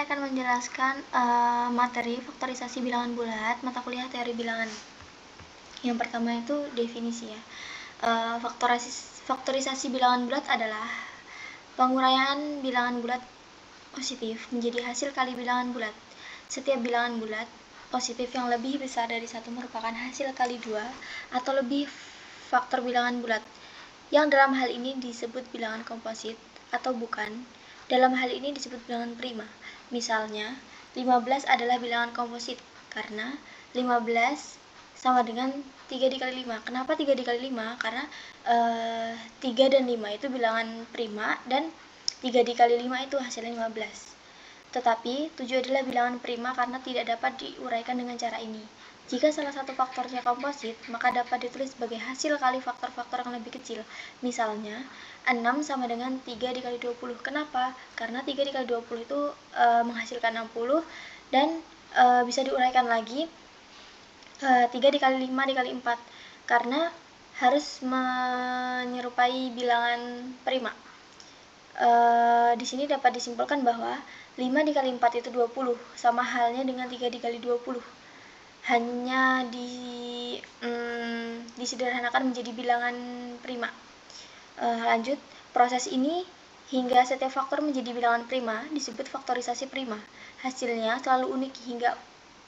saya akan menjelaskan materi faktorisasi bilangan bulat, mata kuliah teori bilangan. Yang pertama itu definisi ya. Faktorisasi bilangan bulat adalah penguraian bilangan bulat positif menjadi hasil kali bilangan bulat. Setiap bilangan bulat positif yang lebih besar dari 1 merupakan hasil kali 2 atau lebih faktor bilangan bulat, yang dalam hal ini disebut bilangan komposit atau bukan. Dalam hal ini disebut bilangan prima. Misalnya, 15 adalah bilangan komposit karena 15 sama dengan 3 dikali 5. Kenapa 3 dikali 5? Karena 3 dan 5 itu bilangan prima dan 3 dikali 5 itu hasilnya 15. Tetapi 7 adalah bilangan prima karena tidak dapat diuraikan dengan cara ini. Jika salah satu faktornya komposit, maka dapat ditulis sebagai hasil kali faktor-faktor yang lebih kecil. Misalnya, 6 sama dengan 3 dikali 20. Kenapa? Karena 3 dikali 20 itu menghasilkan 60 dan bisa diuraikan lagi 3 dikali 5 dikali 4 karena harus menyerupai bilangan prima. Di sini dapat disimpulkan bahwa 5 dikali 4 itu 20, sama halnya dengan 3 dikali 20. Hanya disederhanakan menjadi bilangan prima. Lanjut, proses ini hingga setiap faktor menjadi bilangan prima disebut faktorisasi prima. Hasilnya selalu unik hingga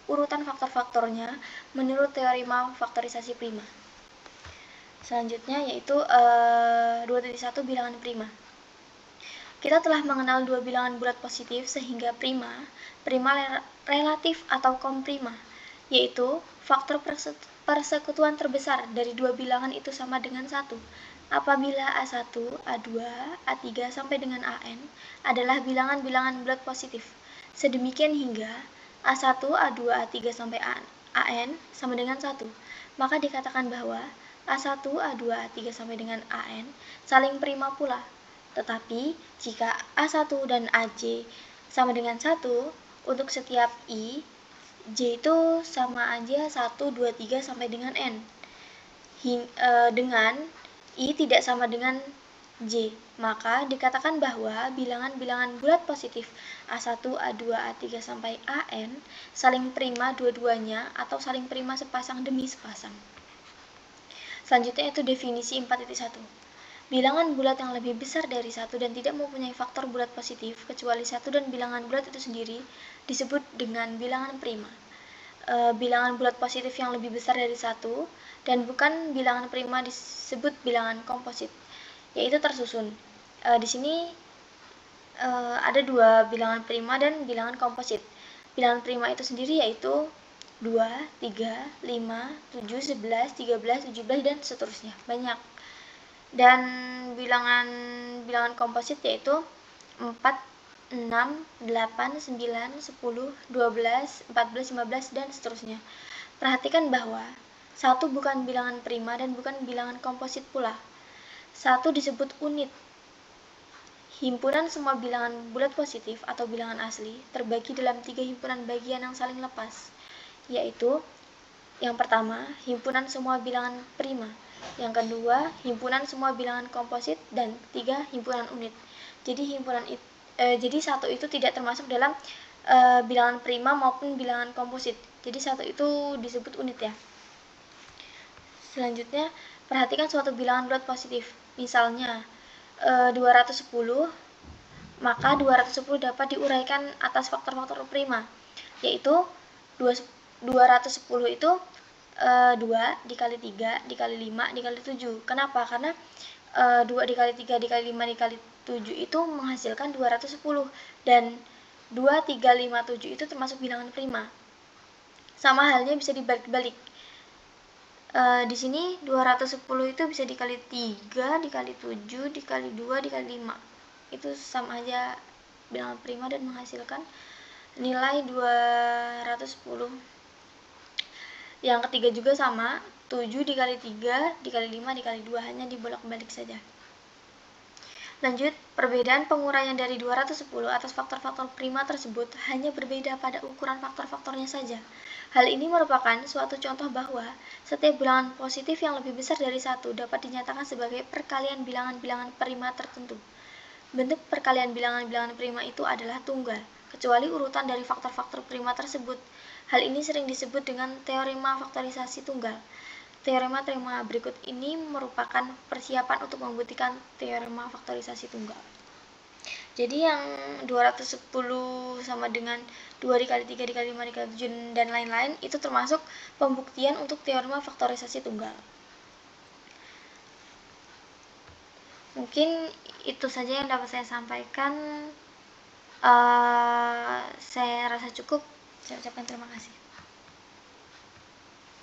urutan faktor-faktornya menurut teorema faktorisasi prima. Selanjutnya yaitu 2.1 bilangan prima. Kita telah mengenal dua bilangan bulat positif sehingga prima relatif atau komprima, yaitu faktor persekutuan terbesar dari dua bilangan itu sama dengan 1. Apabila A1, A2, A3 sampai dengan AN adalah bilangan-bilangan bulat positif. Sedemikian hingga A1, A2, A3 sampai AN sama dengan 1. Maka dikatakan bahwa A1, A2, A3 sampai dengan AN saling prima pula. Tetapi jika A1 dan AJ sama dengan 1, untuk setiap I, J itu sama aja 1, 2, 3 sampai dengan N. Dengan I tidak sama dengan J, maka dikatakan bahwa bilangan-bilangan bulat positif A1, A2, A3 sampai AN saling prima dua-duanya atau saling prima sepasang demi sepasang. Selanjutnya itu definisi 4.1. Bilangan bulat yang lebih besar dari 1 dan tidak mempunyai faktor bulat positif kecuali 1 dan bilangan bulat itu sendiri disebut dengan bilangan prima. Bilangan bulat positif yang lebih besar dari 1 dan bukan bilangan prima disebut bilangan komposit, yaitu tersusun. Di sini ada dua bilangan prima dan bilangan komposit. Bilangan prima itu sendiri yaitu 2, 3, 5, 7, 11, 13, 17, dan seterusnya. Banyak. Dan bilangan komposit yaitu 4, 6, 8, 9, 10, 12, 14, 15, dan seterusnya. Perhatikan bahwa 1 bukan bilangan prima dan bukan bilangan komposit pula. 1 disebut unit. Himpunan semua bilangan bulat positif atau bilangan asli terbagi dalam 3 himpunan bagian yang saling lepas, yaitu yang pertama, himpunan semua bilangan prima. Yang kedua, himpunan semua bilangan komposit, dan 3, himpunan unit. Jadi jadi 1 itu tidak termasuk dalam bilangan prima maupun bilangan komposit. Jadi 1 itu disebut unit ya. Selanjutnya, perhatikan suatu bilangan bulat positif. Misalnya 210, maka 210 dapat diuraikan atas faktor-faktor prima, yaitu 210 itu 2 dikali 3 dikali 5 dikali 7. Kenapa? Karena 2 dikali 3 dikali 5 dikali 7 itu menghasilkan 210 dan 2, 3, 5, 7 itu termasuk bilangan prima. Sama halnya bisa dibalik-balik. Di sini 210 itu bisa dikali 3 dikali 7 dikali 2 dikali 5. Itu sama aja bilangan prima dan menghasilkan nilai 210. Yang ketiga juga sama, 7 dikali 3 dikali 5 dikali 2, hanya dibolak-balik saja. Lanjut, perbedaan penguraian dari 210 atas faktor-faktor prima tersebut hanya berbeda pada ukuran faktor-faktornya saja. Hal ini merupakan suatu contoh bahwa setiap bilangan positif yang lebih besar dari 1 dapat dinyatakan sebagai perkalian bilangan-bilangan prima tertentu. Bentuk perkalian bilangan-bilangan prima itu adalah tunggal. kecuali urutan dari faktor-faktor prima tersebut. Hal ini sering disebut dengan teorema faktorisasi tunggal. Teorema-teorema berikut ini merupakan persiapan untuk membuktikan teorema faktorisasi tunggal. Jadi yang 210 sama dengan 2 dikali 3 dikali 5 dikali 7 dan lain-lain itu termasuk pembuktian untuk teorema faktorisasi tunggal. Mungkin itu saja yang dapat saya sampaikan. Saya rasa cukup. Saya ucapkan terima kasih.